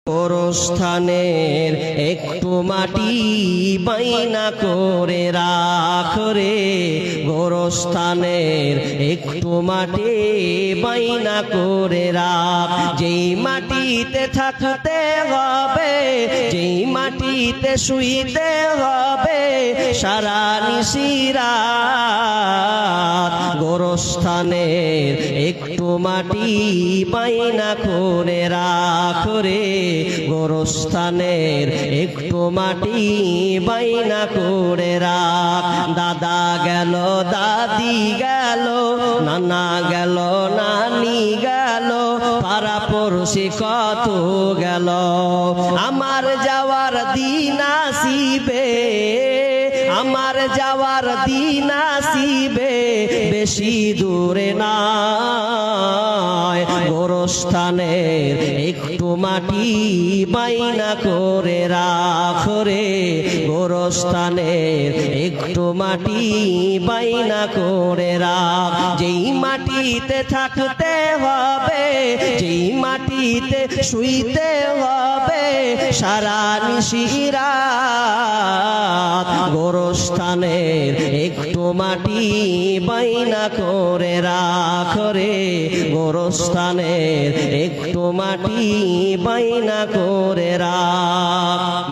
গোরস্থানের একটু মাটি বাইনা করে রাখ রে, গোরস্থানের একটু মাটি বাইনা করে রাখ। যেই মাটিতে থাকতে হবে, যেই মাটিতে শুইতে হবে সারা নিশিরাত, গোরস্থানের একটু মাটি বাইনা করে রাখ রে, গোরস্থানের একটু মাটি বাইনা করে রাখ। দাদা গেল, দাদি গেল, নানা গেল, নানি গেল, পাড়া পড়শি কত গেল, আমার যাওয়ার দিন আসিবে, আমার যাওয়ার দিন আসিবে, বেশি দূরে নয়। গোরস্থানের একটু মাটি বাইনা করে রাখ রে, গোরস্থানের একটু মাটি বাইনা করে রাখ। যেই মাটিতে থাকতে হবে, যেই মাটিতে শুইতে হবে সারা নিশিরাত, গোরস্থানের একটু মাটি বাইনা করে রাখ রে, গোরস্থানের একটু মাটি বাইনা করে রাখ।